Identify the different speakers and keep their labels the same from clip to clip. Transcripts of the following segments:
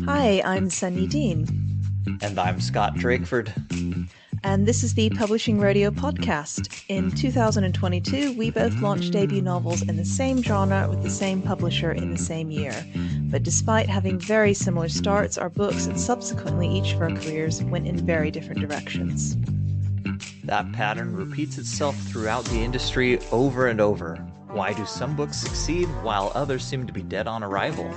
Speaker 1: Hi, I'm Sunny Dean,
Speaker 2: And I'm Scott Drakeford.
Speaker 1: and this is the Publishing Rodeo podcast. In 2022, we both launched debut novels in the same genre with the same publisher in the same year. But despite having very similar starts, our books and subsequently each of our careers went in very different directions.
Speaker 2: That pattern repeats itself throughout the industry over and over. Why do some books succeed while others seem to be dead on arrival?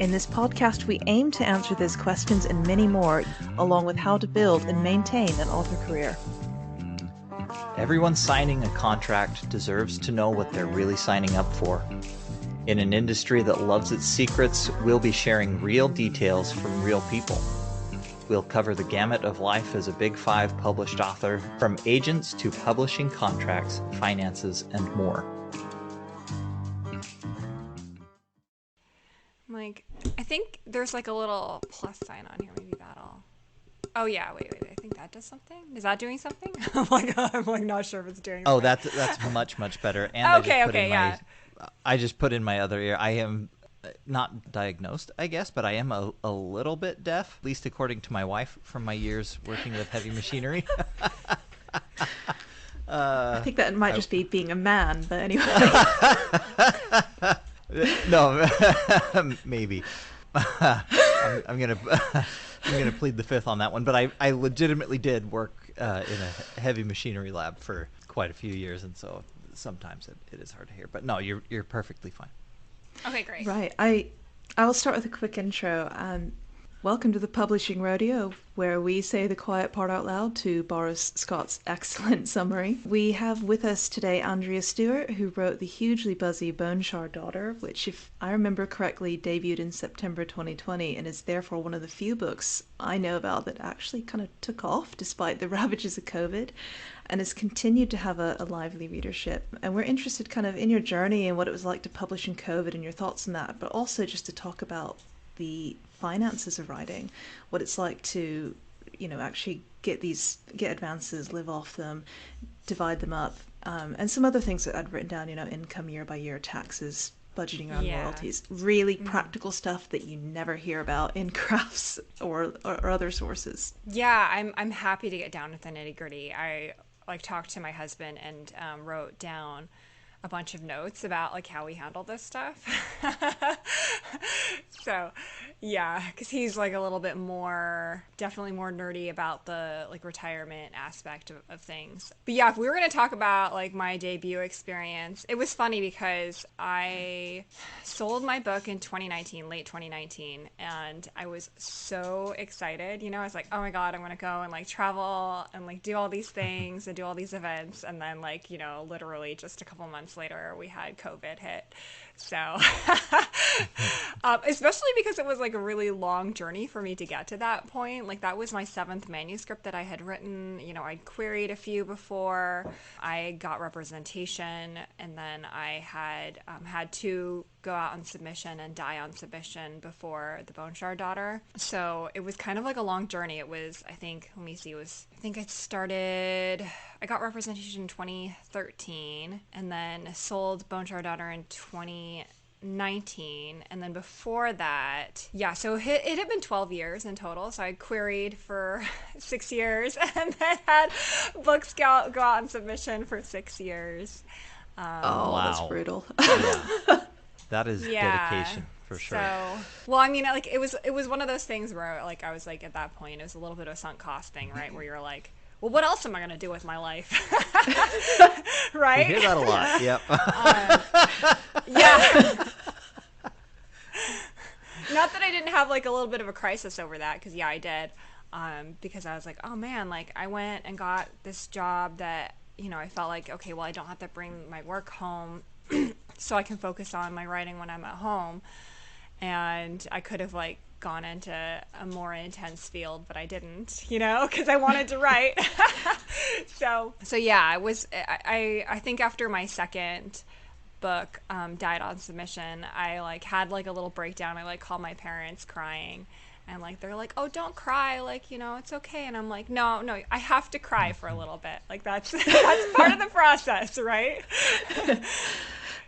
Speaker 1: In this podcast, we aim to answer those questions and many more, along with how to build and maintain an author career.
Speaker 2: Everyone signing a contract deserves to know what they're really signing up for. In an industry that loves its secrets, we'll be sharing real details from real people. We'll cover the gamut of life as a Big Five published author, from agents to publishing contracts, finances, and more.
Speaker 3: I think there's like a little plus sign on here. Maybe that'll. Oh yeah, wait. I think that does something. Is that doing something? I'm like not sure if it's doing.
Speaker 2: Oh,
Speaker 3: something.
Speaker 2: that's much better. And
Speaker 3: Okay.
Speaker 2: I just put in my other ear. I am not diagnosed, I guess, but I am a little bit deaf, at least according to my wife from my years working with heavy machinery.
Speaker 1: I think that might just be being a man, but anyway.
Speaker 2: No, maybe. I'm gonna plead the fifth on that one. But I legitimately did work in a heavy machinery lab for quite a few years, and so sometimes it is hard to hear. But no, you're perfectly fine.
Speaker 3: Okay, great.
Speaker 1: Right. I will start with a quick intro. Welcome to the Publishing Rodeo, where we say the quiet part out loud to borrow Scott's excellent summary. We have with us today Andrea Stewart, who wrote the hugely buzzy Bone Shard Daughter, which, if I remember correctly, debuted in September 2020 and is therefore one of the few books I know about that actually kind of took off despite the ravages of COVID and has continued to have a lively readership. And we're interested kind of in your journey and what it was like to publish in COVID and your thoughts on that, but also just to talk about the finances of writing, what it's like to, actually get advances, live off them, divide them up, and some other things that I'd written down, income year by year, taxes, budgeting around royalties, really practical stuff that you never hear about in crafts or other sources.
Speaker 3: Yeah, I'm happy to get down with the nitty gritty. I talked to my husband and wrote down a bunch of notes about like how we handle this stuff. So yeah, because he's like a little bit more, definitely more nerdy about the like retirement aspect of things. But yeah, if we were going to talk about like my debut experience, it was funny because I sold my book in 2019, late 2019, and I was so excited. I was like, oh my God, I'm going to go and like travel and like do all these things and do all these events. And then like, literally just a couple months later, we had COVID hit. So, especially because it was like a really long journey for me to get to that point. Like that was my 7th manuscript that I had written. I'd queried a few before. I got representation, and then I had to go out on submission and die on submission before the Bone Shard Daughter. So it was kind of like a long journey. It was, I think, I got representation in 2013 and then sold Bone Shard Daughter in 2019. And then before that, so it had been 12 years in total. So I queried for 6 years and then had books go out on submission for 6 years.
Speaker 2: Wow.
Speaker 1: That's brutal.
Speaker 2: Yeah. That is dedication for sure.
Speaker 3: So, well, I mean, like it was one of those things where like I was like at that point it was a little bit of a sunk cost thing, right? Where you're like, well, what else am I gonna do with my life, right?
Speaker 2: You hear that a lot. Yep.
Speaker 3: Yeah. Not that I didn't have like a little bit of a crisis over that, because I did, because I was like, oh man, like I went and got this job that I felt like, okay, well, I don't have to bring my work home. So I can focus on my writing when I'm at home, and I could have like gone into a more intense field, but I didn't, because I wanted to write. So yeah, I think after my second book died on submission, I like had like a little breakdown. I like called my parents crying, and like they're like, oh, don't cry, like it's okay. And I'm like, no, I have to cry for a little bit, like that's part of the process, right?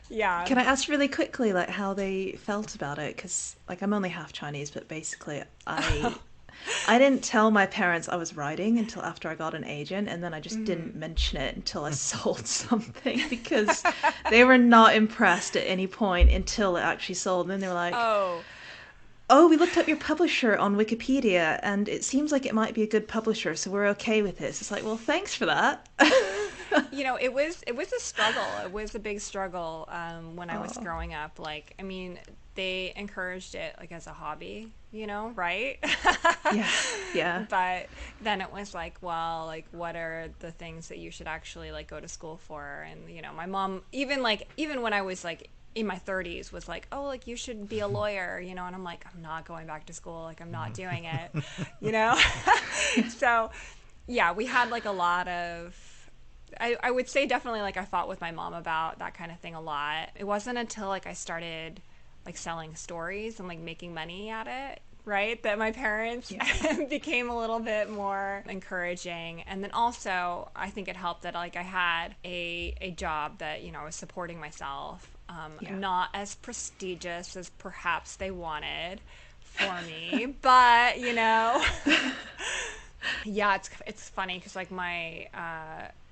Speaker 3: Yeah.
Speaker 1: Can I ask really quickly, like, how they felt about it? Because, like, I'm only half Chinese, but basically, I didn't tell my parents I was writing until after I got an agent, and then I just didn't mention it until I sold something because they were not impressed at any point until it actually sold. And then they were like,
Speaker 3: Oh,
Speaker 1: "Oh, we looked up your publisher on Wikipedia, and it seems like it might be a good publisher, so we're okay with this." It's like, well, thanks for that.
Speaker 3: it was a struggle. It was a big struggle when I was
Speaker 1: Oh.
Speaker 3: growing up. Like, I mean, they encouraged it like as a hobby, right?
Speaker 1: Yeah, yeah,
Speaker 3: But then it was like, well, like what are the things that you should actually like go to school for? And my mom even when I was like in my 30s was like, oh, like you should be a lawyer, and I'm like, I'm not going back to school, like I'm not doing it, you know. So yeah, we had like a lot of I would say definitely like I fought with my mom about that kind of thing a lot. It wasn't until like I started like selling stories and like making money at it, right, that my parents became a little bit more encouraging. And then also I think it helped that like I had a job that I was supporting myself,
Speaker 1: yeah.
Speaker 3: not as prestigious as perhaps they wanted for me, but yeah, it's funny because like my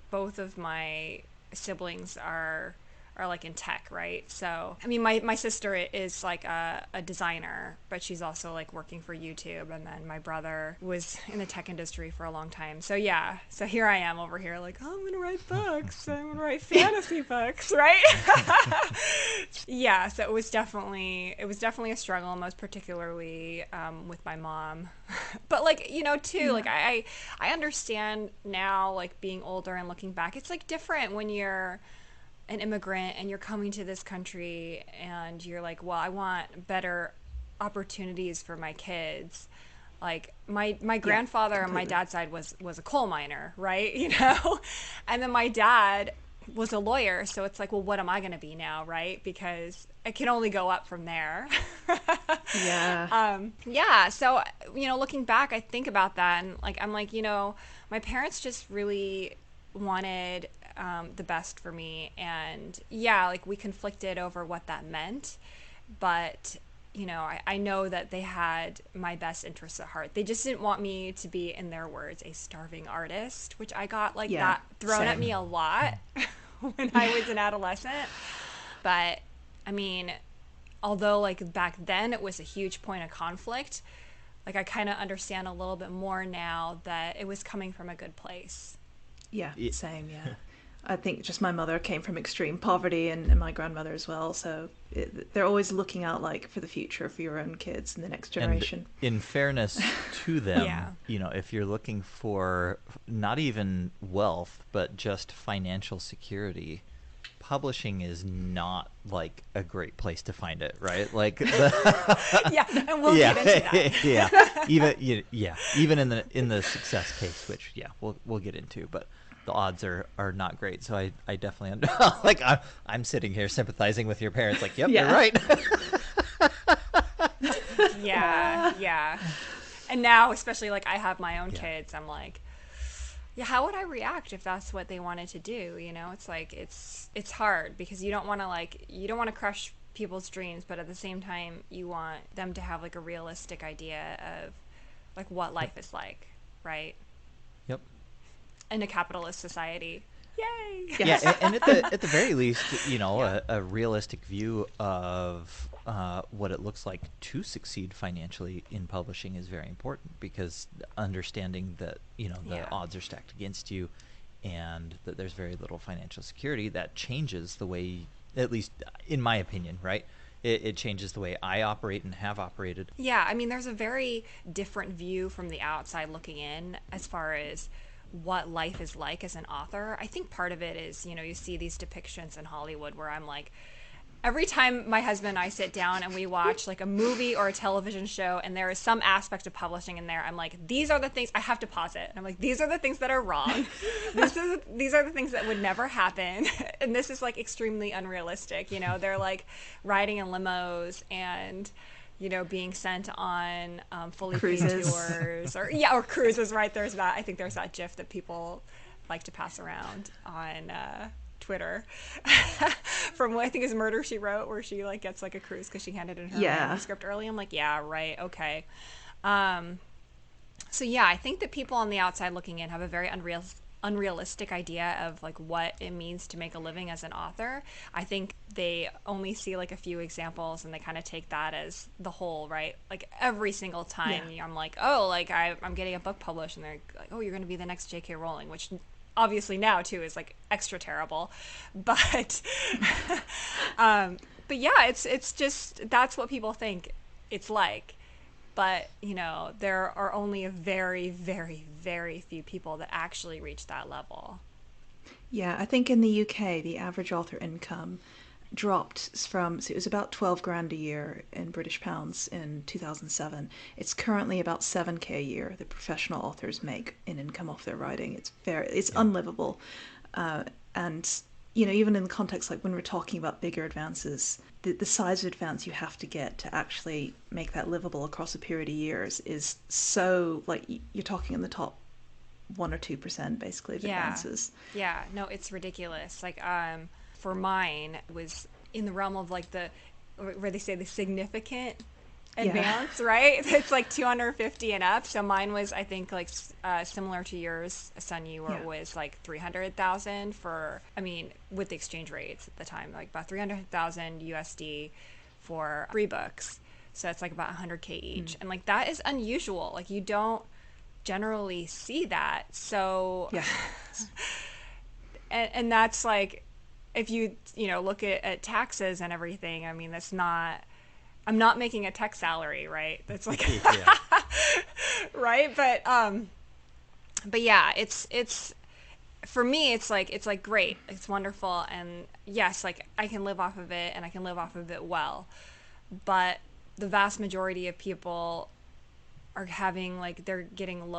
Speaker 3: both of my siblings are like in tech, right? So I mean, my sister is like a designer, but she's also like working for YouTube, and then my brother was in the tech industry for a long time. So yeah, so here I am over here like, oh, I'm gonna write books, I'm gonna write fantasy books, right? Yeah, so it was definitely a struggle, most particularly with my mom. But like too, like I understand now, like being older and looking back, it's like different when you're an immigrant and you're coming to this country and you're like, well, I want better opportunities for my kids. Like my grandfather on my dad's side was a coal miner, right? And then my dad was a lawyer, so it's like, well, what am I going to be now, right? Because it can only go up from there.
Speaker 1: Yeah.
Speaker 3: Yeah, so looking back, I think about that, and like I'm like, my parents just really wanted the best for me, and yeah, like we conflicted over what that meant, but I know that they had my best interests at heart. They just didn't want me to be, in their words, a starving artist, which I got like
Speaker 1: Yeah,
Speaker 3: that thrown at
Speaker 1: same.
Speaker 3: me a lot when I was an adolescent. But I mean, although like back then it was a huge point of conflict, like I kind of understand a little bit more now that it was coming from a good place.
Speaker 1: Yeah,
Speaker 2: Yeah.
Speaker 1: same, yeah. I think just my mother came from extreme poverty and my grandmother as well, so they're always looking out like for the future for your own kids and the next
Speaker 2: And
Speaker 1: generation.
Speaker 2: in fairness to
Speaker 3: Yeah.
Speaker 2: them, if you're looking for not even wealth, but just financial security, publishing is not like a great place to find it, right? Like
Speaker 3: Yeah, and we'll
Speaker 2: yeah,
Speaker 3: get into that.
Speaker 2: even in the success case, which we'll get into, but the odds are not great. So I definitely like I'm sitting here sympathizing with your parents, like, yep,
Speaker 1: Yeah.
Speaker 2: you're right.
Speaker 3: Yeah, yeah. And now, especially like I have my own
Speaker 2: Yeah.
Speaker 3: kids, I'm like, yeah, how would I react if that's what they wanted to do? It's like it's hard because you don't want to crush people's dreams, but at the same time you want them to have like a realistic idea of like what life is like, right?
Speaker 2: Yep.
Speaker 3: In a capitalist society. Yay!
Speaker 1: Yes.
Speaker 2: Yeah, and at the very least,
Speaker 3: Yeah.
Speaker 2: a realistic view of what it looks like to succeed financially in publishing is very important, because understanding that the
Speaker 3: Yeah.
Speaker 2: odds are stacked against you, and that there's very little financial security, that changes the way, at least in my opinion, right? It changes the way I operate and have operated.
Speaker 3: Yeah, I mean, there's a very different view from the outside looking in as far as what life is like as an author. I think part of it is, you see these depictions in Hollywood where I'm like, every time my husband and I sit down and we watch like a movie or a television show and there is some aspect of publishing in there, I'm like, these are the things, I have to pause it. And I'm like, these are the things that are wrong. These are the things that would never happen. And this is like extremely unrealistic. They're like riding in limos and being sent on fully paid
Speaker 1: Cruises.
Speaker 3: tours or cruises, right? I think there's that GIF that people like to pass around on Twitter from what I think is Murder, She Wrote, where she like gets like a cruise because she handed in her manuscript early. I'm like, yeah, right, okay. So yeah, I think that people on the outside looking in have a very unrealistic idea of like what it means to make a living as an author. I think they only see like a few examples and they kind of take that as the whole, right? Like every single time I'm like, oh, like I'm getting a book published, and they're like, oh, you're going to be the next J.K. Rowling, which obviously now too is like extra terrible, but but yeah, it's just that's what people think it's like. But, you know, there are only a very, very, very few people that actually reach that level.
Speaker 1: Yeah, I think in the UK, the average author income dropped from, so it was about 12 grand a year in British pounds in 2007. It's currently about 7k a year that professional authors make in income off their writing. It's unlivable. And, you know, even in the context, like when we're talking about bigger advances, the size of advance you have to get to actually make that livable across a period of years is so, like, you're talking in the top 1 or 2% basically of advances.
Speaker 3: Yeah, no, it's ridiculous. Like, for mine, it was in the realm of like where they say the significant advance, right? It's like 250 and up. So mine was, I think, like similar to yours, Sunyi, where it was like 300,000 for, I mean, with the exchange rates at the time, like about 300,000 USD for 3 books. So it's like about 100K each. And like that is unusual. Like you don't generally see that. So and that's like, if you know, look at taxes and everything, I mean, that's not, I'm not making a tech salary, right? That's like right, but yeah, it's for me, it's like great, it's wonderful, and yes, like I can live off of it and I can live off of it well, but the vast majority of people are having, like, they're getting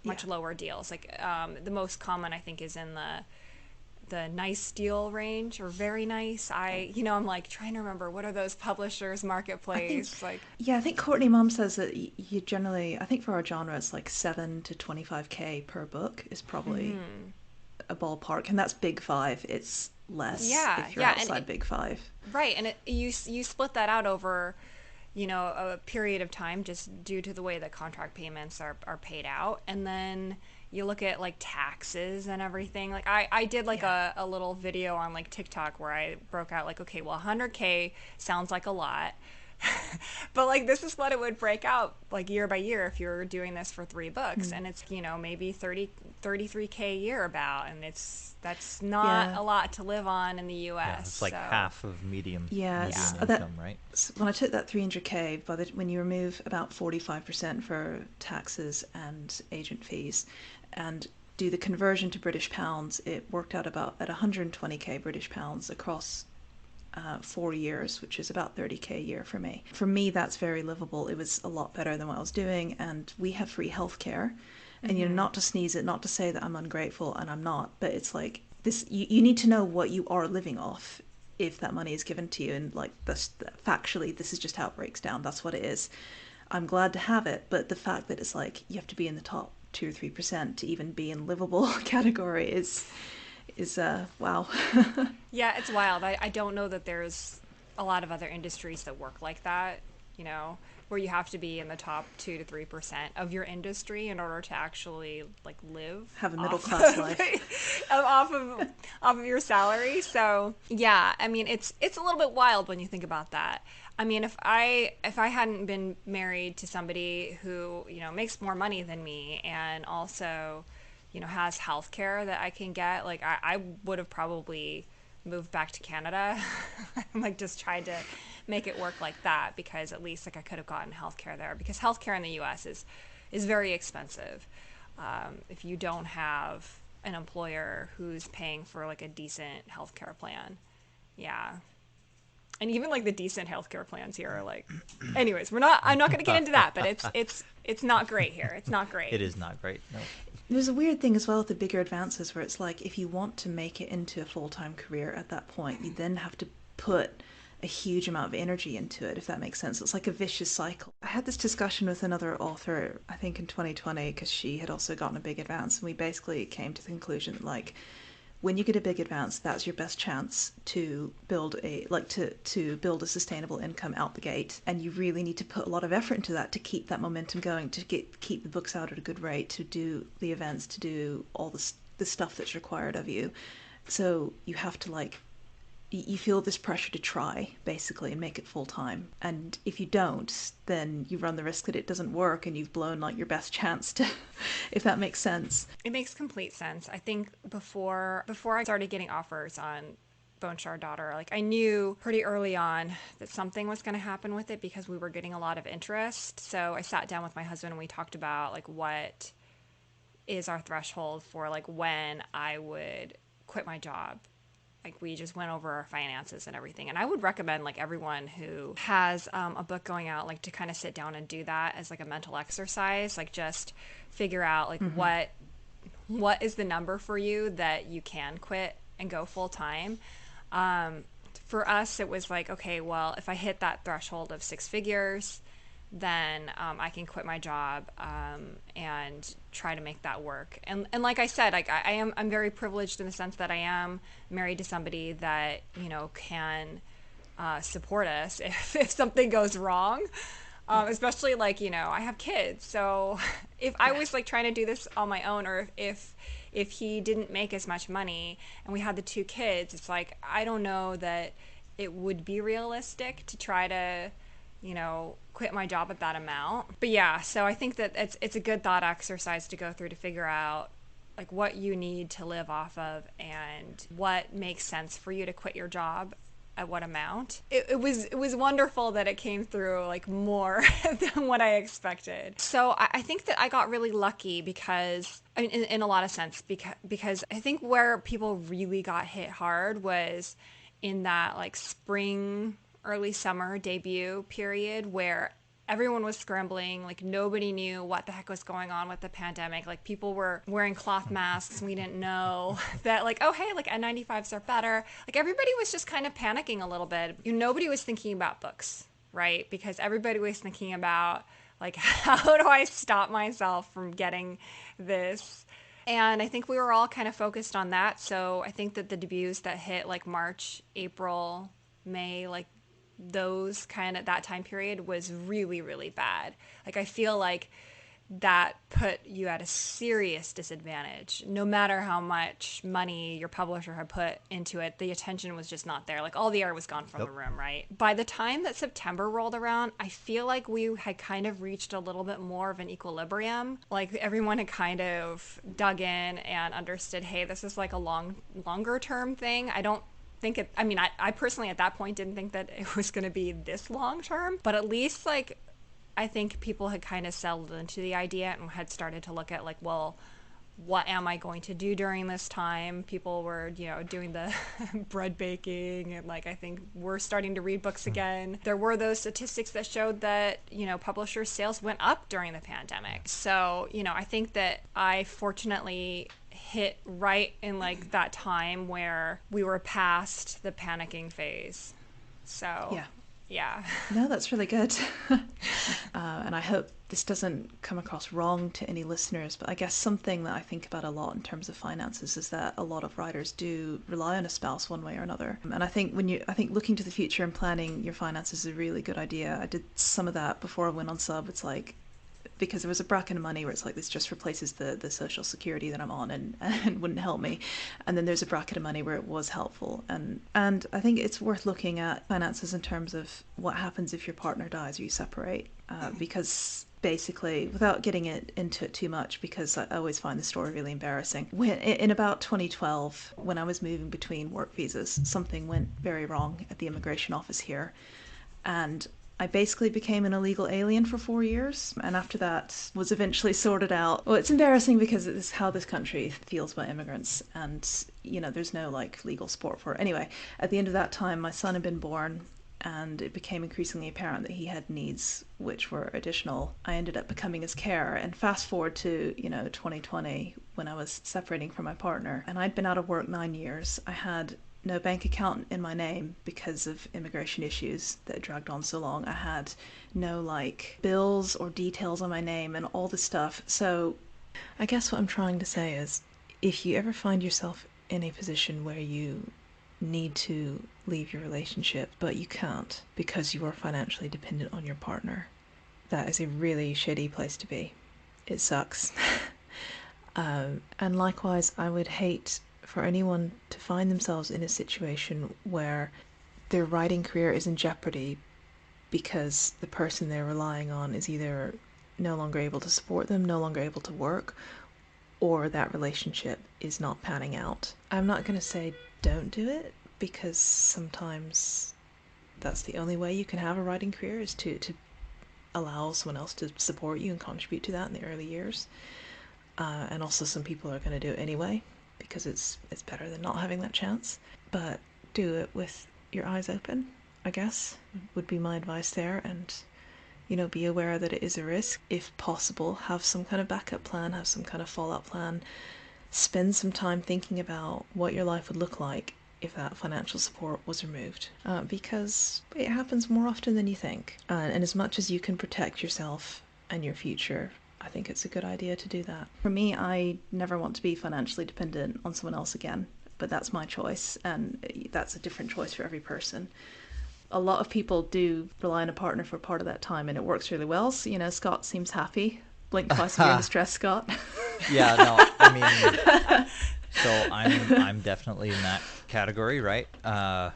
Speaker 3: much lower deals. Like the most common I think is in the nice deal range, or very nice. I'm like trying to remember, what are those publishers marketplace,
Speaker 1: I think Courtney Mom says that you generally, I think for our genre, it's like 7 to 25k per book is probably a ballpark, and that's big 5. It's less if you're outside big 5,
Speaker 3: right? And you split that out over, you know, a period of time, just due to the way that contract payments are paid out. And then you look at like taxes and everything. Like I did like a little video on like TikTok where I broke out like, okay, well, 100K sounds like a lot. But like this is what it would break out like year by year if you're doing this for 3 books, and it's, you know, maybe 33K a year about, and that's not a lot to live on in the US.
Speaker 2: Yeah, it's like half of medium income, right?
Speaker 1: When I took that 300K, when you remove about 45% for taxes and agent fees and do the conversion to British pounds, it worked out about at 120K British pounds across 4 years, which is about 30K a year for me. For me, that's very livable. It was a lot better than what I was doing, and we have free healthcare. And, you know, not to sneeze it, not to say that I'm ungrateful, and I'm not, but it's like this, you need to know what you are living off if that money is given to you, and like this, factually, this is just how it breaks down. That's what it is. I'm glad to have it, but the fact that it's like you have to be in the top 2 or 3% to even be in livable category is wow.
Speaker 3: Yeah, it's wild. I don't know that there's a lot of other industries that work like that, you know, where you have to be in the top 2 to 3% of your industry in order to actually like live,
Speaker 1: have a middle class life
Speaker 3: off of your salary. So yeah, I mean, it's a little bit wild when you think about that. I mean, if I hadn't been married to somebody who, you know, makes more money than me and also, you know, has health care that I can get, like I would have probably moved back to Canada and like just tried to make it work like that, because at least like I could have gotten healthcare there, because healthcare in the US is very expensive if you don't have an employer who's paying for like a decent healthcare plan. Yeah. And even like the decent healthcare plans here are like, anyways, I'm not going to get into that, but it's not great here. It's not great.
Speaker 2: It is not great. No.
Speaker 1: There's a weird thing as well with the bigger advances where it's like, if you want to make it into a full-time career at that point, you then have to put a huge amount of energy into it, if that makes sense. It's like a vicious cycle. I had this discussion with another author, I think in 2020, because she had also gotten a big advance, and we basically came to the conclusion that, like, when you get a big advance, that's your best chance to build to build a sustainable income out the gate. And you really need to put a lot of effort into that to keep that momentum going, to keep the books out at a good rate, to do the events, to do all the stuff that's required of you. So you have to you feel this pressure to try, basically, and make it full time. And if you don't, then you run the risk that it doesn't work and you've blown your best chance to, if that makes sense.
Speaker 3: It makes complete sense. I think before I started getting offers on Bone Shard Daughter, I knew pretty early on that something was going to happen with it because we were getting a lot of interest. So I sat down with my husband and we talked about what is our threshold for when I would quit my job. We just went over our finances and everything. And I would recommend everyone who has a book going out, to kind of sit down and do that as a mental exercise, just figure out what is the number for you that you can quit and go full time. For us, it was okay, well, if I hit that threshold of 6 figures, then I can quit my job and try to make that work. And like I said, I'm very privileged in the sense that I am married to somebody that can support us if something goes wrong. Especially I have kids, so if I was trying to do this on my own, or if he didn't make as much money and we had the 2 kids, it's I don't know that it would be realistic to try to quit my job at that amount. But yeah, so I think that it's a good thought exercise to go through to figure out what you need to live off of and what makes sense for you to quit your job at what amount. It was wonderful that it came through more than what I expected. So I think that I got really lucky because in a lot of sense, because I think where people really got hit hard was in that spring, early summer debut period where everyone was scrambling. Nobody knew what the heck was going on with the pandemic. People were wearing cloth masks. We didn't know that oh, hey, N95s are better. Everybody was just kind of panicking a little bit. Nobody was thinking about books, right? Because everybody was thinking about how do I stop myself from getting this? And I think we were all kind of focused on that. So I think that the debuts that hit March, April, May, those that time period was really, really bad. I feel that put you at a serious disadvantage. No matter how much money your publisher had put into it, the attention was just not there. All the air was gone from the room, right? By the time that September rolled around, I feel we had kind of reached a little bit more of an equilibrium. Everyone had kind of dug in and understood, hey, this is a longer term thing. I don't think it, I personally at that point didn't think that it was going to be this long term, but at least I think people had kind of settled into the idea and had started to look at well, what am I going to do during this time? People were, doing the bread baking and I think we're starting to read books again. There were those statistics that showed that, publisher sales went up during the pandemic. So, I think that I fortunately hit right in that time where we were past the panicking phase. So yeah.
Speaker 1: No, that's really good. And I hope this doesn't come across wrong to any listeners, but I guess something that I think about a lot in terms of finances is that a lot of writers do rely on a spouse one way or another. And I think looking to the future and planning your finances is a really good idea. I did some of that before I went on sub. It's because there was a bracket of money where it's this just replaces the social security that I'm on and wouldn't help me. And then there's a bracket of money where it was helpful. And I think it's worth looking at finances in terms of what happens if your partner dies or you separate. Because basically, without getting into it too much, because I always find the story really embarrassing. In about 2012, when I was moving between work visas, something went very wrong at the immigration office here. And I basically became an illegal alien for 4 years, and after that was eventually sorted out. Well, it's embarrassing because it's how this country feels about immigrants, and there's no legal support for it. Anyway, at the end of that time, my son had been born, and it became increasingly apparent that he had needs which were additional. I ended up becoming his carer, and fast forward to 2020 when I was separating from my partner, and I'd been out of work 9 years. I had no bank account in my name because of immigration issues that had dragged on so long. I had no bills or details on my name and all this stuff. So I guess what I'm trying to say is if you ever find yourself in a position where you need to leave your relationship, but you can't because you are financially dependent on your partner. That is a really shitty place to be. It sucks. And likewise, I would hate for anyone to find themselves in a situation where their writing career is in jeopardy because the person they're relying on is either no longer able to support them, no longer able to work, or that relationship is not panning out. I'm not going to say don't do it, because sometimes that's the only way you can have a writing career, is to allow someone else to support you and contribute to that in the early years. And also some people are going to do it anyway because it's better than not having that chance. But do it with your eyes open, I guess, would be my advice there. And, be aware that it is a risk. If possible, have some kind of backup plan, have some kind of fallout plan. Spend some time thinking about what your life would look like if that financial support was removed, because it happens more often than you think. And as much as you can protect yourself and your future, I think it's a good idea to do that. For me, I never want to be financially dependent on someone else again, but that's my choice, and that's a different choice for every person. A lot of people do rely on a partner for part of that time, and it works really well. So, Scott seems happy. Blink twice if you're in distress, Scott.
Speaker 2: Yeah, no, I mean, so I'm definitely in that category, right? There are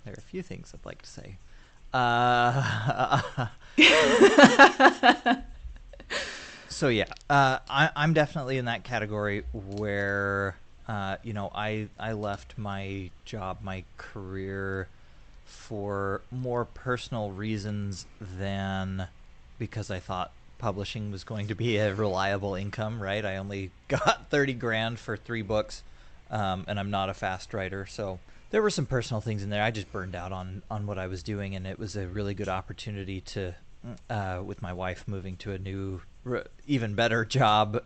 Speaker 2: a few things I'd like to say. So yeah, I'm definitely in that category where, I left my job, my career, for more personal reasons than because I thought publishing was going to be a reliable income, right? I only got 30 grand for 3 books, and I'm not a fast writer, so there were some personal things in there. I just burned out on what I was doing, and it was a really good opportunity to, with my wife moving to a new, even better job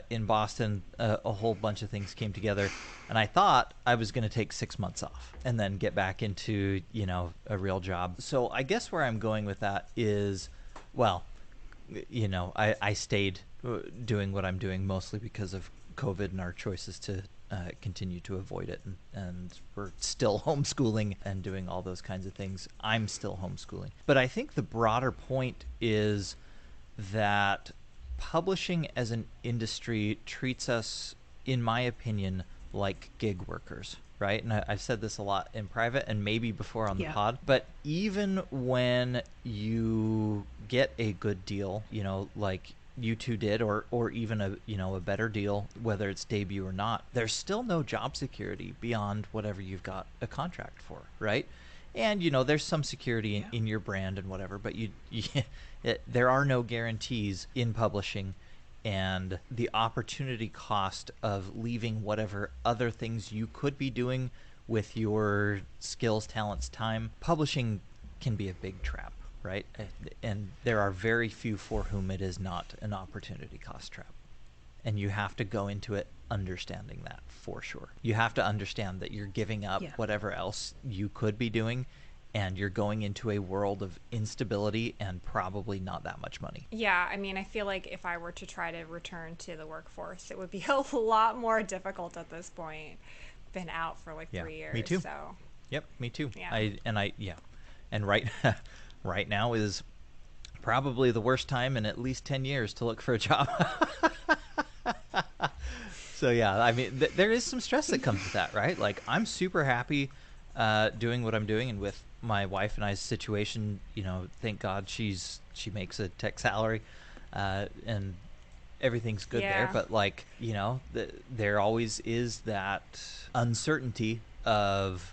Speaker 2: in Boston, a whole bunch of things came together, and I thought I was going to take 6 months off and then get back into, a real job. So I guess where I'm going with that is, well, I stayed doing what I'm doing mostly because of COVID and our choices to continue to avoid it, and we're still homeschooling and doing all those kinds of things. I'm still homeschooling. But I think the broader point is that publishing as an industry treats us, in my opinion, like gig workers, right? And I've said this a lot in private and maybe before on the pod, but even when you get a good deal, like you two did, or even a better deal, whether it's debut or not, there's still no job security beyond whatever you've got a contract for, right? And there's some security in your brand and whatever, but there are no guarantees in publishing, and the opportunity cost of leaving whatever other things you could be doing with your skills, talents, time, publishing can be a big trap, right? And there are very few for whom it is not an opportunity cost trap. And you have to go into it understanding that, for sure. You have to understand that you're giving up whatever else you could be doing, and you're going into a world of instability and probably not that much money.
Speaker 3: Yeah, I mean, I feel like if I were to try to return to the workforce, it would be a lot more difficult at this point. Been out for like 3 years.
Speaker 2: Me too.
Speaker 3: So.
Speaker 2: Yep, me too.
Speaker 3: Yeah.
Speaker 2: And right now is probably the worst time in at least 10 years to look for a job. So yeah, I mean, there is some stress that comes with that, right? Like, I'm super happy doing what I'm doing, and with my wife and I's situation, thank God she makes a tech salary, and everything's good there. But like, there always is that uncertainty of,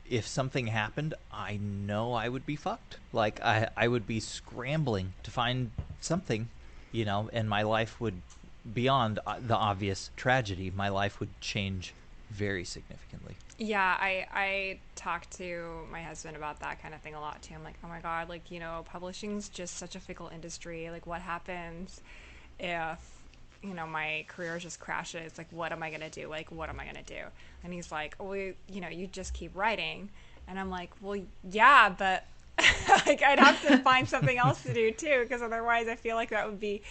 Speaker 2: if something happened, I know I would be fucked. Like, I would be scrambling to find something, and my life would, beyond the obvious tragedy, my life would change very significantly.
Speaker 3: Yeah, I talk to my husband about that kind of thing a lot too. I'm like, oh my God, like, publishing's just such a fickle industry. Like, what happens if, my career just crashes? Like, what am I going to do? Like, what am I going to do? And he's like, oh, you just keep writing. And I'm like, well, yeah, but like, I'd have to find something else to do too, because otherwise I feel like that would be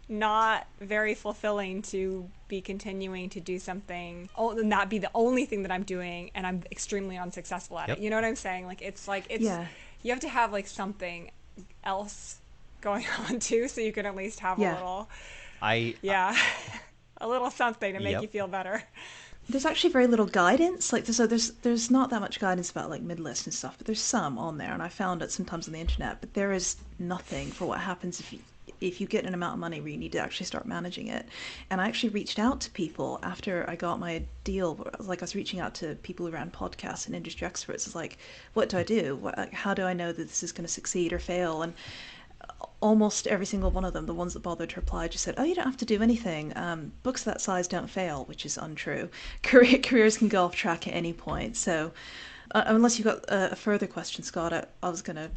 Speaker 3: not very fulfilling to be continuing to do something and that be the only thing that I'm doing and I'm extremely unsuccessful at it. You know what I'm saying? It's
Speaker 1: Yeah.
Speaker 3: you have to have something else going on too, so you can at least have a
Speaker 1: Yeah.
Speaker 3: little,
Speaker 2: I
Speaker 3: yeah, a little something to make you
Speaker 2: Yep.
Speaker 3: feel better.
Speaker 1: There's actually very little guidance. There's not that much guidance about mid-list and stuff, but there's some on there, and I found it sometimes on the internet. But there is nothing for what happens if you get an amount of money where you need to actually start managing it. And I actually reached out to people after I got my deal. I was reaching out to people who ran podcasts and industry experts. It's like, what do I do? How do I know that this is going to succeed or fail? And almost every single one of them, the ones that bothered to reply, just said, "Oh, you don't have to do anything. Books that size don't fail," which is untrue. Careers can go off track at any point. So, unless you've got a further question, Scott, I was going to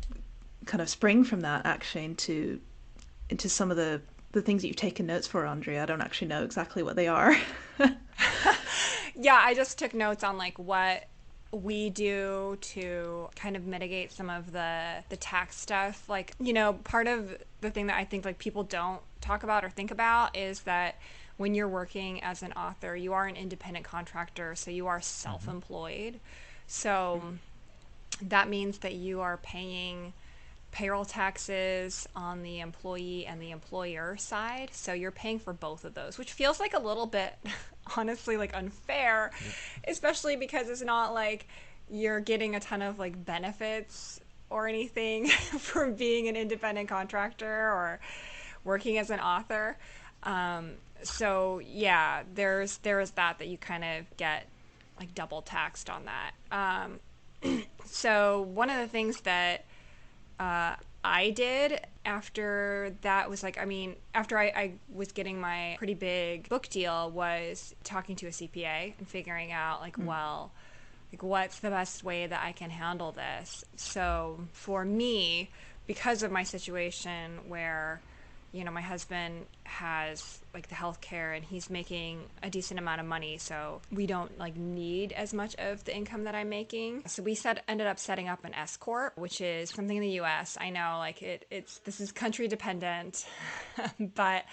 Speaker 1: kind of spring from that actually into some of the things that you've taken notes for, Andrea. I don't actually know exactly what they are.
Speaker 3: Yeah, I just took notes on what we do to kind of mitigate some of the tax stuff. Part of the thing that I think people don't talk about or think about is that when you're working as an author, you are an independent contractor, so you are self-employed. So that means that you are paying payroll taxes on the employee and the employer side. So you're paying for both of those, which feels a little bit, honestly, unfair, especially because it's not you're getting a ton of benefits or anything from being an independent contractor or working as an author. So yeah, there's that you kind of get double taxed on that. So one of the things that I did after that was after I was getting my pretty big book deal, was talking to a CPA and figuring out what's the best way that I can handle this. So for me, because of my situation where my husband has the healthcare and he's making a decent amount of money, so we don't need as much of the income that I'm making. So we ended up setting up an S corp, which is something in the US. I know this is country dependent, but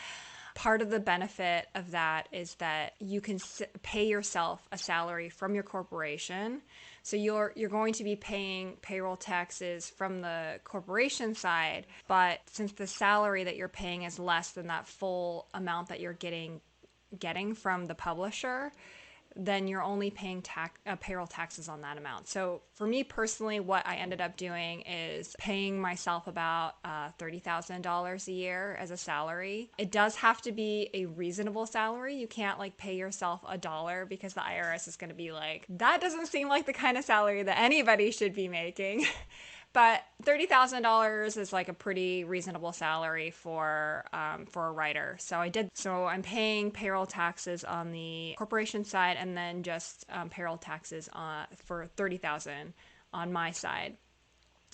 Speaker 3: part of the benefit of that is that you can pay yourself a salary from your corporation. So you're going to be paying payroll taxes from the corporation side, but since the salary that you're paying is less than that full amount that you're getting from the publisher, then you're only paying payroll taxes on that amount. So for me personally, what I ended up doing is paying myself about $30,000 a year as a salary. It does have to be a reasonable salary. You can't pay yourself $1 because the IRS is going to be that doesn't seem like the kind of salary that anybody should be making. But $30,000 is a pretty reasonable salary for a writer. So I did. So I'm paying payroll taxes on the corporation side, and then just payroll taxes for $30,000 on my side.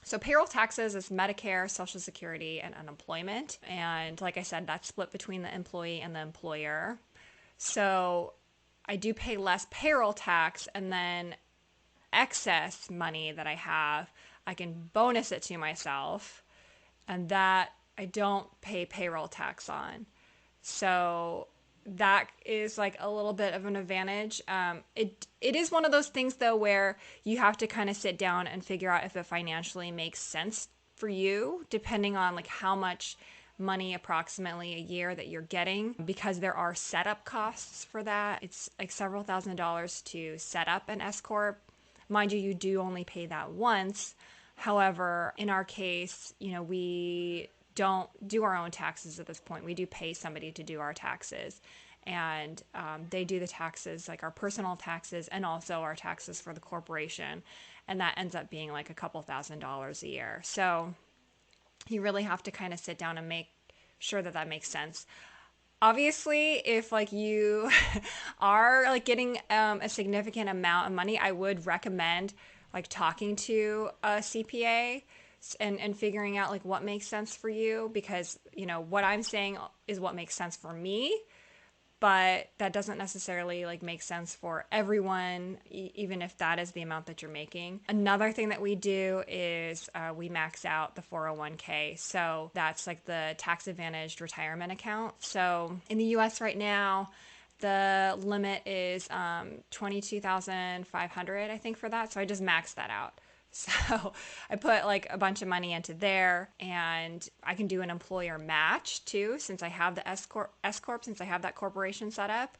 Speaker 3: So payroll taxes is Medicare, Social Security, and unemployment. And like I said, that's split between the employee and the employer. So I do pay less payroll tax, and then excess money that I have, I can bonus it to myself, and that I don't pay payroll tax on. So that is a little bit of an advantage. It is one of those things though where you have to kind of sit down and figure out if it financially makes sense for you, depending on how much money approximately a year that you're getting, because there are setup costs for that. It's several $1,000s to set up an S corp. Mind you, you do only pay that once. However, in our case, we don't do our own taxes at this point. We do pay somebody to do our taxes. And they do the taxes, our personal taxes, and also our taxes for the corporation. And that ends up being a couple $1,000s a year. So you really have to kind of sit down and make sure that makes sense. Obviously, if you are getting a significant amount of money, I would recommend talking to a CPA and figuring out what makes sense for you, because what I'm saying is what makes sense for me. but that doesn't necessarily like make sense for everyone, even if that is the amount that you're making. Another thing that we do is we max out the 401k. So that's like the tax advantaged retirement account. So in the US right now, the limit is 22,500, I think, for that. So I just maxed that out. So I put like a bunch of money into there, and I can do an employer match too, since I have the S Corp, since I have that corporation set up.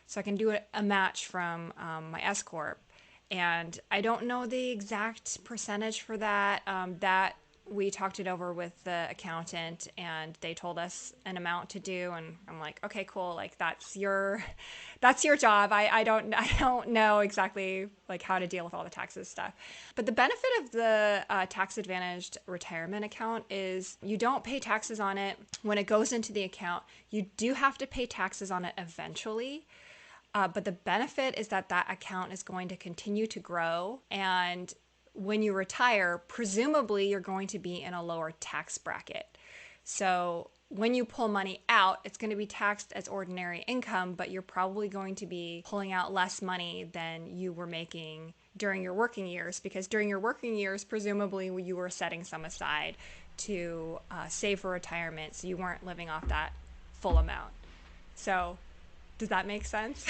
Speaker 3: So I can do a match from my S Corp. And I don't know the exact percentage for that. That we talked it over with the accountant, and they told us an amount to do, and I'm like, okay, cool, like that's your job. I don't know exactly like how to deal with all the taxes stuff. But the benefit of the tax advantaged retirement account is you don't pay taxes on it when it goes into the account. You do have to pay taxes on it eventually. But the benefit is that account is going to continue to grow, and when you retire, presumably you're going to be in a lower tax bracket. So when you pull money out, it's going to be taxed as ordinary income, but you're probably going to be pulling out less money than you were making during your working years, because during your working years, presumably you were setting some aside to save for retirement, so you weren't living off that full amount. So does that make sense?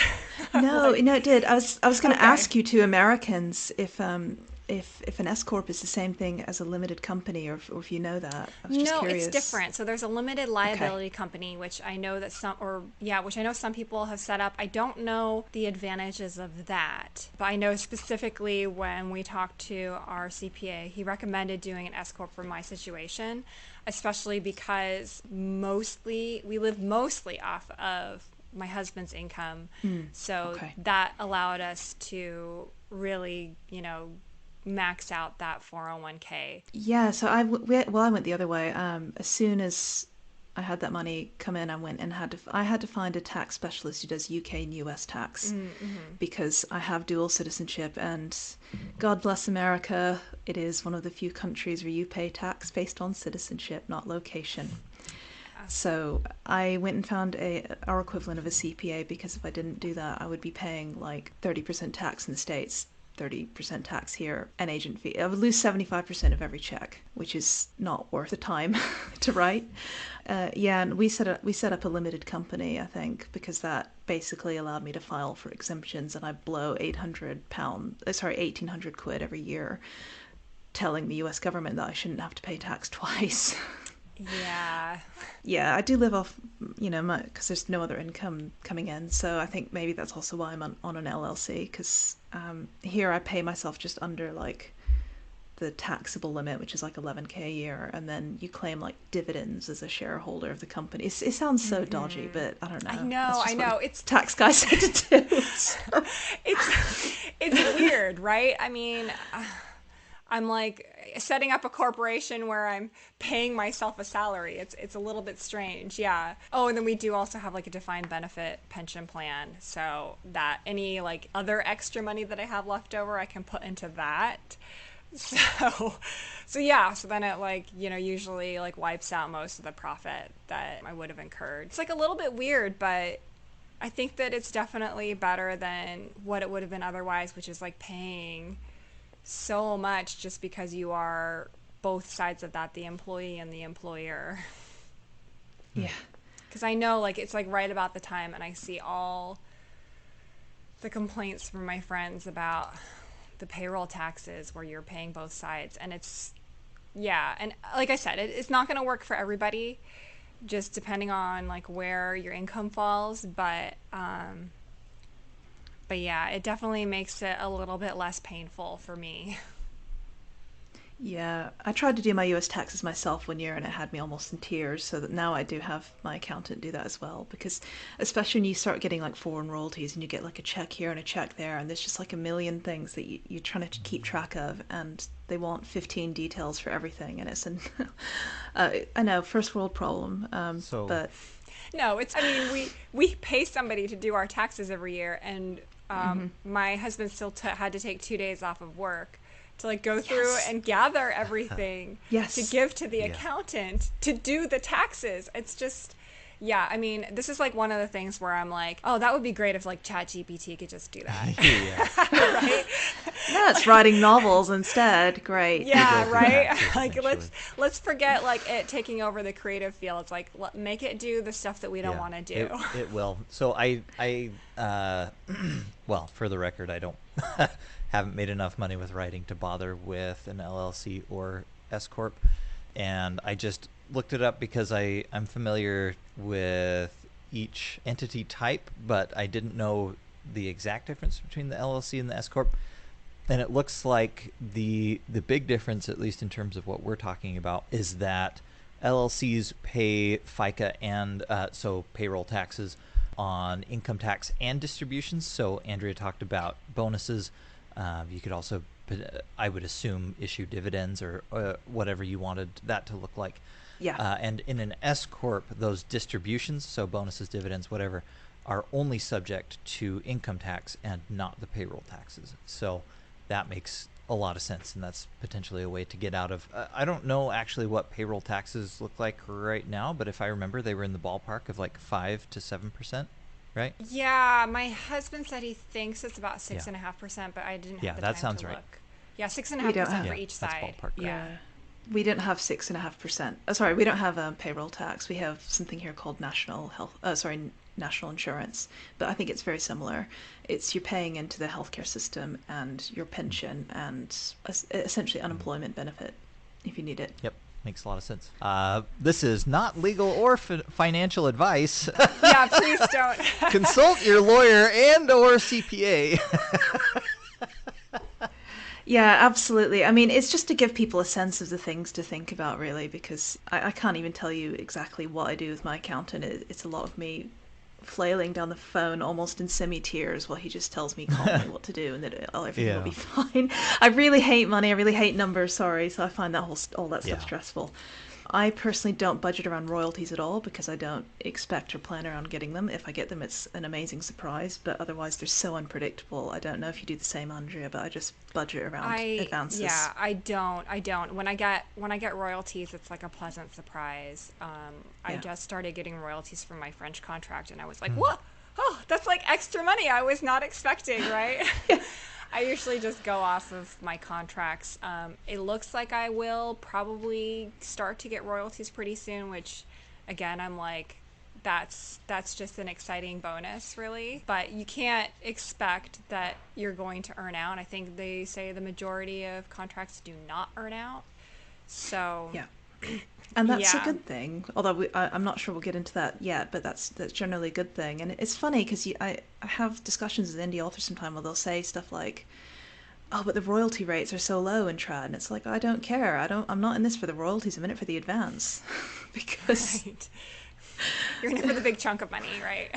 Speaker 1: No,
Speaker 3: Like,
Speaker 1: no, it did. I was going to
Speaker 3: okay.
Speaker 1: ask you, to Americans, if an S corp is the same thing as a limited company, or if you know that. I was just
Speaker 3: No,
Speaker 1: curious.
Speaker 3: it's different. So there's a limited liability company, which I know that which I know some people have set up. I don't know the advantages of that, but I know specifically when we talked to our CPA, he recommended doing an S corp for my situation, especially because we live mostly off of my husband's income. So
Speaker 1: Okay.
Speaker 3: that allowed us to really, max out that 401k.
Speaker 1: Yeah, so I went the other way. As soon as I had that money come in, I went and I had to find a tax specialist who does UK and US tax, because I have dual citizenship, and God bless America, it is one of the few countries where you pay tax based on citizenship, not location. So I went and found our equivalent of a CPA, because if I didn't do that, I would be paying like 30% tax in the States, 30% tax here, and agent fee. I would lose 75% of every check, which is not worth the time to write. Yeah, and we set up a limited company, I think, because that basically allowed me to file for exemptions, and I blow £1,800 every year, telling the US government that I shouldn't have to pay tax twice.
Speaker 3: Yeah.
Speaker 1: Yeah, I do live off, because there's no other income coming in. So I think maybe that's also why I'm on an LLC, because here I pay myself just under like the taxable limit, which is like 11K a year, and then you claim like dividends as a shareholder of the company. It sounds so dodgy, but I don't know.
Speaker 3: I know,
Speaker 1: That's just
Speaker 3: I
Speaker 1: what
Speaker 3: know.
Speaker 1: the tax guy said to do. So.
Speaker 3: It's weird, right? I mean, I'm like setting up a corporation where I'm paying myself a salary. It's a little bit strange. Yeah. Oh, and then we do also have like a defined benefit pension plan, so that any like other extra money that I have left over, I can put into that. So yeah, so then it like, usually like wipes out most of the profit that I would have incurred. It's like a little bit weird, but I think that it's definitely better than what it would have been otherwise, which is like paying so much just because you are both sides of that, the employee and the employer.
Speaker 1: Yeah.
Speaker 3: Because I know like it's like right about the time, and I see all the complaints from my friends about the payroll taxes where you're paying both sides, and it's and like I said, it's not going to work for everybody, just depending on like where your income falls, but yeah, it definitely makes it a little bit less painful for me.
Speaker 1: Yeah, I tried to do my US taxes myself one year, and it had me almost in tears, so that now I do have my accountant do that as well, because especially when you start getting like foreign royalties and you get like a check here and a check there, and there's just like a million things that you're trying to keep track of, and they want 15 details for everything, and I know, first world problem, but
Speaker 3: No, I mean, we pay somebody to do our taxes every year, and my husband still had to take 2 days off of work to like go through and gather everything
Speaker 1: Yes.
Speaker 3: to give to the accountant to do the taxes. It's just, Yeah, I mean, this is like one of the things where I'm like, oh, that would be great if like ChatGPT could just do that.
Speaker 2: Yeah.
Speaker 3: Right?
Speaker 1: No, it's writing novels instead. Great.
Speaker 3: Yeah,
Speaker 2: will do
Speaker 3: right.
Speaker 2: that too,
Speaker 3: Like
Speaker 2: eventually.
Speaker 3: let's forget like it taking over the creative field. It's like make it do the stuff that we don't want to do.
Speaker 2: It will. So well, for the record, I don't haven't made enough money with writing to bother with an LLC or S corp, and I just looked it up because I'm familiar with each entity type, but I didn't know the exact difference between the LLC and the S corp. And it looks like the big difference, at least in terms of what we're talking about, is that LLCs pay FICA and so payroll taxes on income tax and distributions. So Andrea talked about bonuses. You could also, I would assume, issue dividends or whatever you wanted that to look like.
Speaker 1: Yeah.
Speaker 2: And in an S corp, those distributions, so bonuses, dividends, whatever, are only subject to income tax and not the payroll taxes. So that makes a lot of sense, and that's potentially a way to get out of. I don't know actually what payroll taxes look like right now, but if I remember, they were in the ballpark of like 5 to 7%, right?
Speaker 3: Yeah, my husband said he thinks it's about 6.5%, but I didn't have the
Speaker 2: that
Speaker 3: time
Speaker 2: sounds
Speaker 3: to
Speaker 2: right.
Speaker 3: look. Yeah,
Speaker 1: We don't
Speaker 3: 6.5%
Speaker 1: have-
Speaker 3: for
Speaker 2: Yeah,
Speaker 3: each
Speaker 2: that's
Speaker 3: side.
Speaker 2: ballpark, right?
Speaker 1: Yeah. We didn't have 6.5%. Sorry, we don't have payroll tax. We have something here called national insurance. But I think it's very similar. It's you're paying into the healthcare system and your pension and essentially unemployment benefit if you need it.
Speaker 2: Yep, makes a lot of sense. This is not legal or financial advice.
Speaker 3: Yeah, please don't.
Speaker 2: Consult your lawyer and or CPA.
Speaker 1: Yeah, absolutely. I mean, it's just to give people a sense of the things to think about, really, because I can't even tell you exactly what I do with my accountant. It's a lot of me flailing down the phone almost in semi-tears while he just tells me calmly what to do and that everything will be fine. I really hate money. I really hate numbers, sorry, so I find that all that stuff stressful. I personally don't budget around royalties at all because I don't expect or plan around getting them. If I get them, it's an amazing surprise, but otherwise they're so unpredictable. I don't know if you do the same, Andrea, but I just budget around advances.
Speaker 3: Yeah, I don't. When I get royalties, it's like a pleasant surprise. I just started getting royalties from my French contract, and I was like, "What? Oh, that's like extra money I was not expecting, right?" I usually just go off of my contracts. It looks like I will probably start to get royalties pretty soon, which, again, I'm like, that's just an exciting bonus, really. But you can't expect that you're going to earn out. I think they say the majority of contracts do not earn out. So
Speaker 1: yeah. And that's a good thing. Although I'm not sure we'll get into that yet, but that's generally a good thing. And it's funny because I have discussions with indie authors sometimes where they'll say stuff like, "Oh, but the royalty rates are so low in trad," and it's like, I don't care. I'm not in this for the royalties. I'm in it for the advance, because
Speaker 3: you're in it for the big chunk of money, right?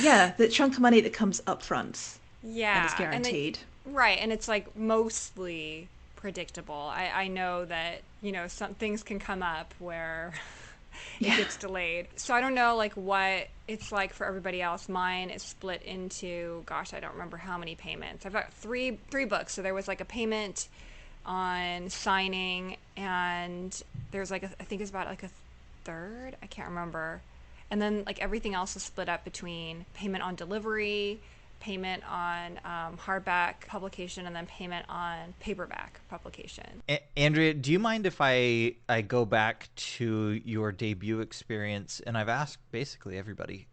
Speaker 1: Yeah, the chunk of money that comes up front.
Speaker 3: Yeah,
Speaker 1: and it's guaranteed.
Speaker 3: Right, and it's like mostly predictable. I know that, some things can come up where it gets delayed. So I don't know like what it's like for everybody else. Mine is split into, gosh, I don't remember how many payments. I've got three books. So there was like a payment on signing, and there's like I think it's about like a third. I can't remember. And then like everything else is split up between payment on delivery, payment on hardback publication, and then payment on paperback publication.
Speaker 2: Andrea, do you mind if I go back to your debut experience? And I've asked basically everybody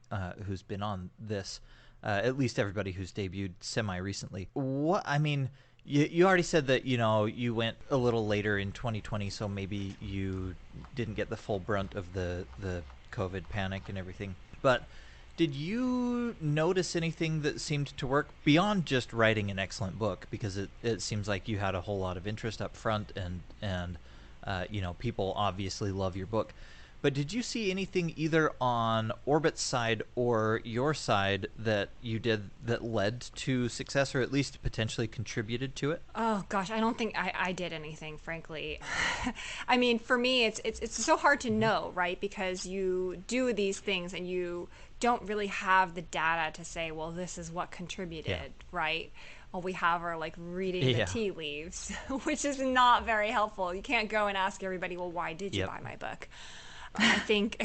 Speaker 2: who's been on this, at least everybody who's debuted semi-recently. You already said that, you went a little later in 2020, so maybe you didn't get the full brunt of the COVID panic and everything. But did you notice anything that seemed to work beyond just writing an excellent book? Because it seems like you had a whole lot of interest up front, and people obviously love your book. But did you see anything either on Orbit's side or your side that you did that led to success, or at least potentially contributed to it?
Speaker 3: Oh gosh, I don't think I did anything, frankly. I mean, for me, it's so hard to know, right? Because you do these things and you don't really have the data to say, well, this is what contributed, right? All we have are like reading the tea leaves, which is not very helpful. You can't go and ask everybody, well, why did you buy my book? I think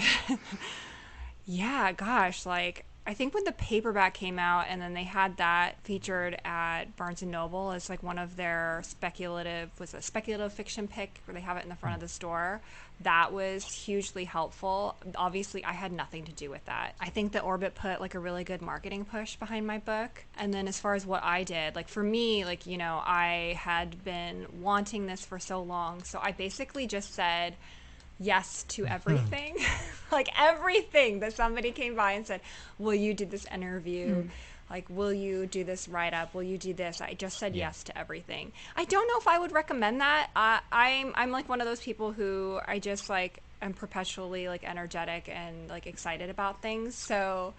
Speaker 3: Yeah, gosh, like I think when the paperback came out and then they had that featured at Barnes and Noble as like one of their speculative fiction pick where they have it in the front of the store, that was hugely helpful. Obviously, I had nothing to do with that. I think that Orbit put like a really good marketing push behind my book. And then as far as what I did, like for me, like, you know, I had been wanting this for so long. So I basically just said yes to everything. Like everything that somebody came by and said, will you do this interview? Like, will you do this write-up? Will you do this? I just said yes to everything. I don't know if I would recommend that. I'm like one of those people who I just like am perpetually like energetic and like excited about things. So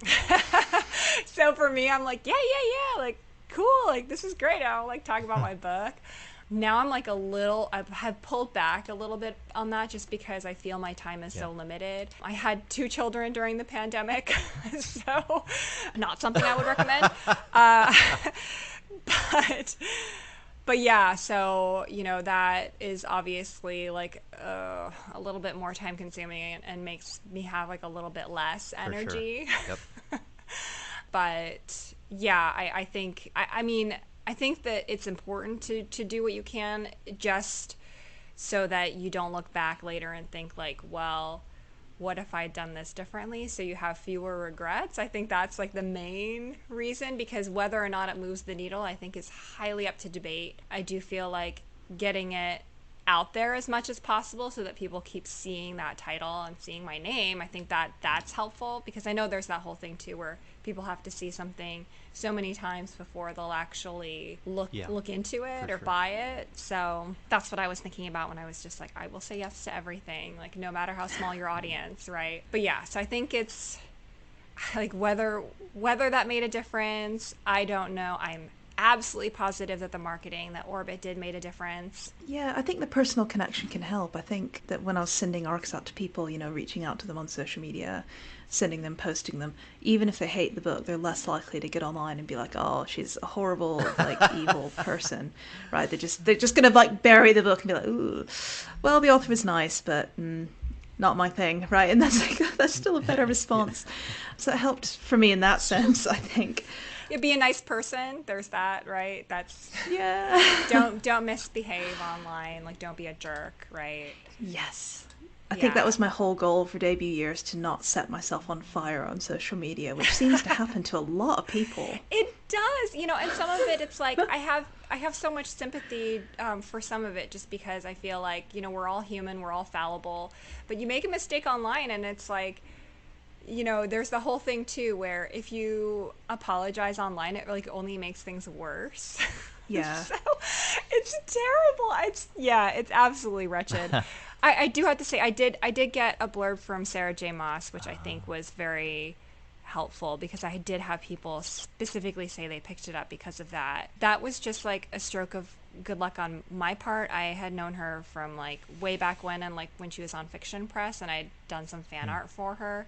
Speaker 3: so for me, I'm like, yeah, like cool, like this is great. I'll like talk about my book. Now I'm like I have pulled back a little bit on that just because I feel my time is so limited. I had 2 children during the pandemic, so not something I would recommend. But yeah, so, you know, that is obviously like a little bit more time consuming and makes me have like a little bit less energy.
Speaker 2: Sure. Yep.
Speaker 3: But yeah, I think, I mean, I think that it's important to do what you can just so that you don't look back later and think like, well, what if I'd done this differently? So you have fewer regrets. I think that's like the main reason, because whether or not it moves the needle, I think is highly up to debate. I do feel like getting it out there as much as possible so that people keep seeing that title and seeing my name, I think that that's helpful, because I know there's that whole thing too where people have to see something so many times before they'll actually look into it or buy it. So that's what I was thinking about when I was just like, I will say yes to everything, like no matter how small your audience, right? But yeah, so I think it's like whether that made a difference, I don't know. I'm absolutely positive that the marketing that Orbit did made a difference.
Speaker 1: Yeah, I think the personal connection can help. I think that when I was sending arcs out to people, you know, reaching out to them on social media, sending them, posting them, even if they hate the book, they're less likely to get online and be like, oh, she's a horrible, like, evil person, right? They're just going to, like, bury the book and be like, ooh, well, the author was nice, but not my thing, right? And that's still a better response. So it helped for me in that sense, I think.
Speaker 3: Be a nice person. There's that, right? That's don't misbehave online. Like, don't be a jerk, right?
Speaker 1: Yes. I think that was my whole goal for debut years, to not set myself on fire on social media, which seems to happen to a lot of people.
Speaker 3: It does, you know, and some of it, it's like I have so much sympathy for some of it, just because I feel like, you know, we're all human, we're all fallible, but you make a mistake online, and it's like, you know, there's the whole thing too where if you apologize online, it like only makes things worse.
Speaker 1: Yeah.
Speaker 3: So it's terrible. It's absolutely wretched. I do have to say, I did get a blurb from Sarah J. Maas, which I think was very helpful, because I did have people specifically say they picked it up because of that. That was just like a stroke of good luck on my part. I had known her from like way back when, and like when she was on Fiction Press, and I'd done some fan art for her.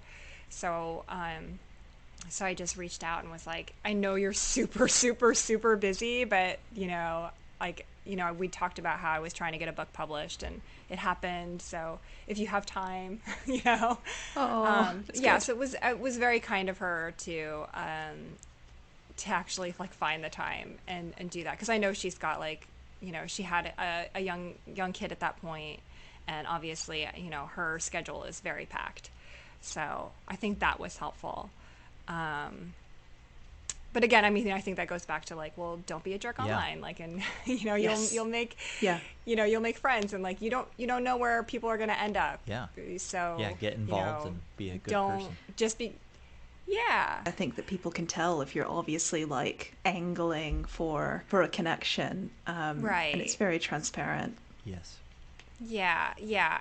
Speaker 3: So I just reached out and was like, I know you're super, super, super busy, but, you know, like, you know, we talked about how I was trying to get a book published, and it happened. So if you have time, you know, yeah. So it was very kind of her to actually like find the time and do that, because I know she's got like, you know, she had a young kid at that point, and obviously, you know, her schedule is very packed. So I think that was helpful. But again, I mean, I think that goes back to like, well, don't be a jerk online. Like, and you know, you'll make, you know, you'll make friends, and like, you don't know where people are going to end up.
Speaker 2: Yeah.
Speaker 3: So
Speaker 2: get involved, you know, and be a good person.
Speaker 3: Just be. Yeah.
Speaker 1: I think that people can tell if you're obviously like angling for a connection. Right. And it's very transparent.
Speaker 2: Yes.
Speaker 3: Yeah.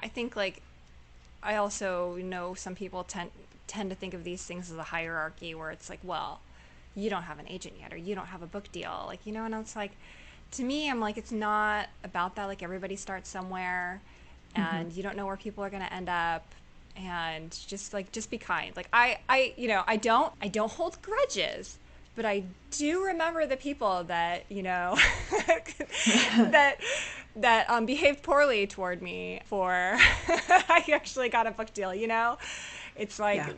Speaker 3: I think like, I also know some people tend to think of these things as a hierarchy where it's like, well, you don't have an agent yet, or you don't have a book deal, like, you know, and it's like, to me, I'm like, it's not about that. Like, everybody starts somewhere, and you don't know where people are going to end up, and just be kind. Like, I you know, I don't hold grudges, but I do remember the people that, you know, that behaved poorly toward me for I actually got a book deal, you know? It's like
Speaker 1: Yeah.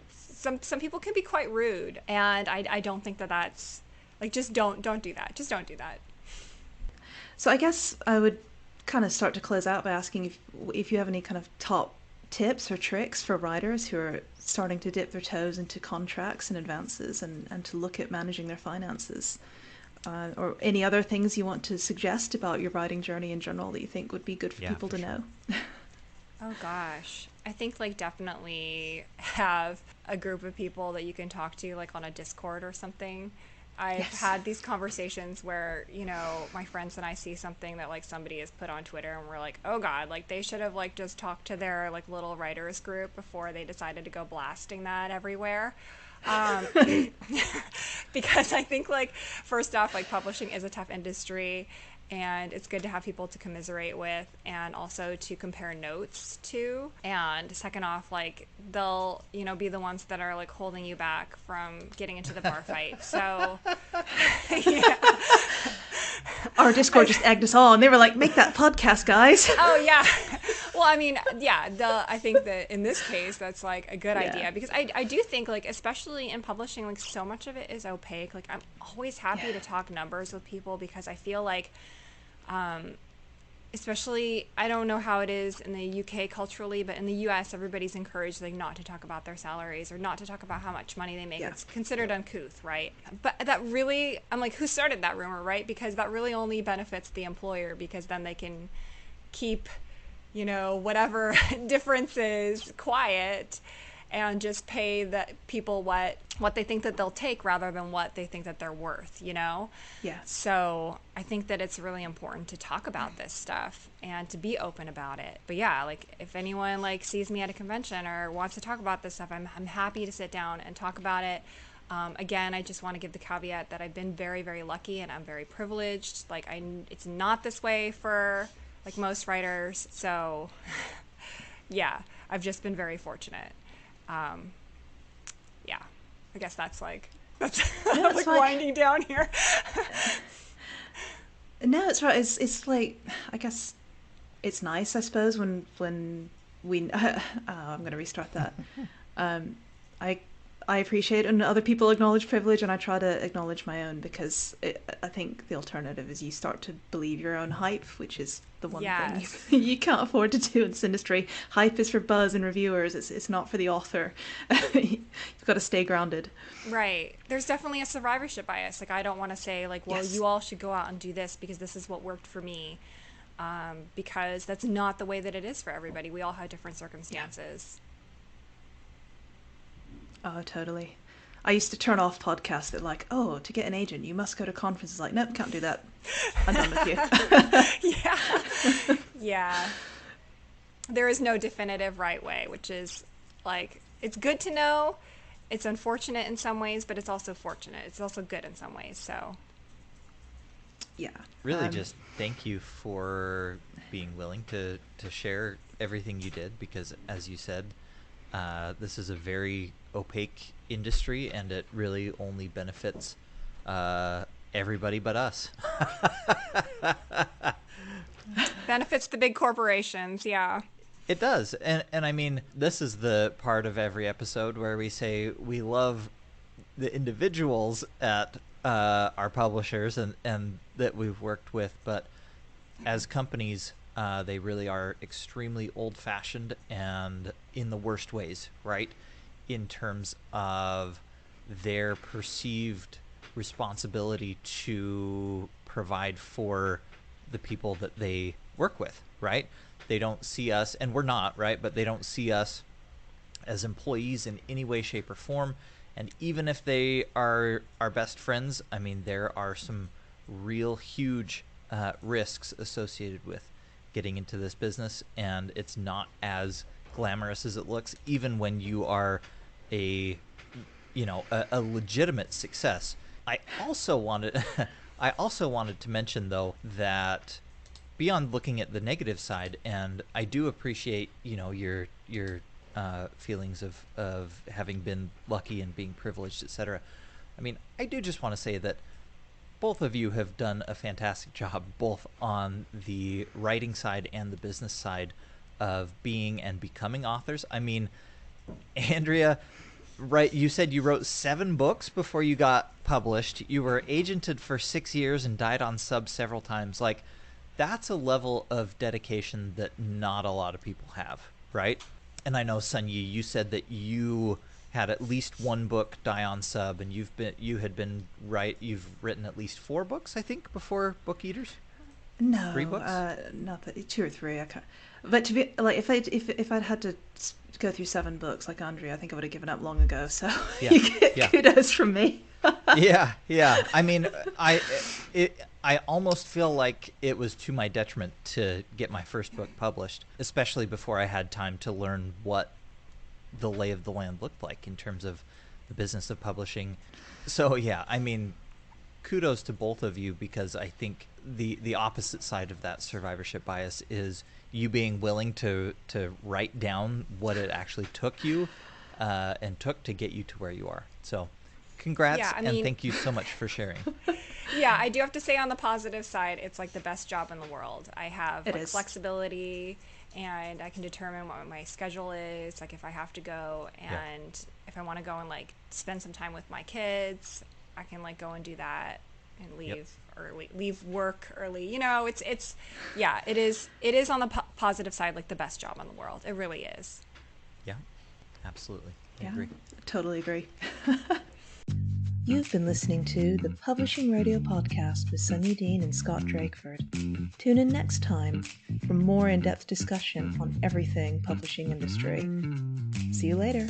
Speaker 3: some people can be quite rude, and I don't think that that's like, just don't do that. Just don't do that.
Speaker 1: So I guess I would kind of start to close out by asking if you have any kind of top tips or tricks for writers who are starting to dip their toes into contracts and advances and to look at managing their finances. Or any other things you want to suggest about your writing journey in general that you think would be good for
Speaker 2: Yeah,
Speaker 1: people
Speaker 2: for
Speaker 1: to
Speaker 2: sure.
Speaker 1: know?
Speaker 3: Oh gosh. I think like definitely have a group of people that you can talk to like on a Discord or something. I've
Speaker 1: Yes.
Speaker 3: had these conversations where, you know, my friends and I see something that like somebody has put on Twitter and we're like, "Oh god, like they should have like just talked to their like little writers group before they decided to go blasting that everywhere." Um, because I think like first off, like publishing is a tough industry, and it's good to have people to commiserate with and also to compare notes to. And second off, like they'll, you know, be the ones that are like holding you back from getting into the bar fight. So yeah.
Speaker 1: Our Discord just egged us on. They were like, make that podcast, guys.
Speaker 3: Oh yeah. Well, I mean, yeah, I think that in this case that's like a good
Speaker 1: Yeah.
Speaker 3: idea, because I do think like especially in publishing, like so much of it is opaque. Like I'm always happy
Speaker 1: Yeah.
Speaker 3: to talk numbers with people because I feel like especially, I don't know how it is in the UK culturally, but in the US everybody's encouraged like not to talk about their salaries or not to talk about how much money they make.
Speaker 1: Yeah.
Speaker 3: It's considered uncouth, right? But that really, I'm like, who started that rumor, right? Because that really only benefits the employer, because then they can keep, you know, whatever differences quiet and just pay the people what they think that they'll take rather than what they think that they're worth, you know?
Speaker 1: Yeah.
Speaker 3: So I think that it's really important to talk about this stuff and to be open about it. But yeah, like if anyone like sees me at a convention or wants to talk about this stuff, I'm happy to sit down and talk about it. Again, I just want to give the caveat that I've been very, very lucky and I'm very privileged. Like it's not this way for like most writers. So yeah, I've just been very fortunate. Yeah, I guess that's like, that's
Speaker 1: No, it's
Speaker 3: like
Speaker 1: fine.
Speaker 3: winding down here.
Speaker 1: No, it's right. It's like, I guess it's nice, I suppose, when we. I'm going to restart that. Um, I I appreciate and other people acknowledge privilege, and I try to acknowledge my own, because I think the alternative is you start to believe your own hype, which is the one
Speaker 3: Yes.
Speaker 1: thing you can't afford to do in this industry. Hype is for buzz and reviewers. It's not for the author. You've got to stay grounded.
Speaker 3: Right. There's definitely a survivorship bias. Like, I don't want to say, like, well,
Speaker 1: Yes.
Speaker 3: you all should go out and do this because this is what worked for me. Because that's not the way that it is for everybody. We all have different circumstances.
Speaker 1: Oh, totally. I used to turn off podcasts that like, oh, to get an agent, you must go to conferences. Like, nope, can't do that. I'm done with you.
Speaker 3: Yeah. Yeah. There is no definitive right way, which is like, it's good to know. It's unfortunate in some ways, but it's also fortunate. It's also good in some ways. So,
Speaker 1: Yeah.
Speaker 2: Really, just thank you for being willing to share everything you did, because, as you said, this is a very opaque industry, and it really only benefits everybody but us.
Speaker 3: benefits the big corporations. Yeah.
Speaker 2: It does. And I mean, this is the part of every episode where we say we love the individuals at our publishers and that we've worked with, but as companies, they really are extremely old-fashioned, and in the worst ways, right? In terms of their perceived responsibility to provide for the people that they work with, right? They don't see us, and we're not, right? But they don't see us as employees in any way, shape, or form. And even if they are our best friends, I mean, there are some real huge risks associated with getting into this business, and it's not as glamorous as it looks, even when you are a legitimate success. I also wanted to mention, though, that beyond looking at the negative side, and I do appreciate your feelings of having been lucky and being privileged, etc. I mean, I do just want to say that both of you have done a fantastic job, both on the writing side and the business side of being and becoming authors. I mean, Andrea, right, you said you wrote 7 books before you got published. You were agented for 6 years and died on sub several times. Like, that's a level of dedication that not a lot of people have, right? And I know, Sunyi, you said that you had at least 1 book die on sub, and you've written at least 4 books, I think, before Book Eaters.
Speaker 1: No,
Speaker 2: 3 books?
Speaker 1: not that, 2 or 3. I can't. But to be like, if I'd had to go through 7 books like Andrea, I think I would have given up long ago. So
Speaker 2: Yeah,
Speaker 1: you get
Speaker 2: yeah.
Speaker 1: kudos from me.
Speaker 2: Yeah. I mean, I almost feel like it was to my detriment to get my first book published, especially before I had time to learn what the lay of the land looked like in terms of the business of publishing. So yeah, I mean, kudos to both of you, because I think the opposite side of that survivorship bias is you being willing to write down what it actually took you and took to get you to where you are. So congrats,
Speaker 3: Yeah,
Speaker 2: and thank you so much for sharing.
Speaker 3: Yeah, I do have to say, on the positive side, it's like the best job in the world. I have
Speaker 1: It
Speaker 3: like
Speaker 1: is.
Speaker 3: flexibility, and I can determine what my schedule is, like if I have to go, and if I want to go and like spend some time with my kids, I can like go and do that and leave early, leave work early. You know, it's yeah, it is on the positive side, like the best job in the world. It really is.
Speaker 2: Yeah, absolutely. I
Speaker 1: Yeah,
Speaker 2: agree.
Speaker 1: totally agree. You've been listening to the Publishing Radio Podcast with Sunyi Dean and Scott Drakeford. Tune in next time for more in-depth discussion on everything publishing industry. See you later.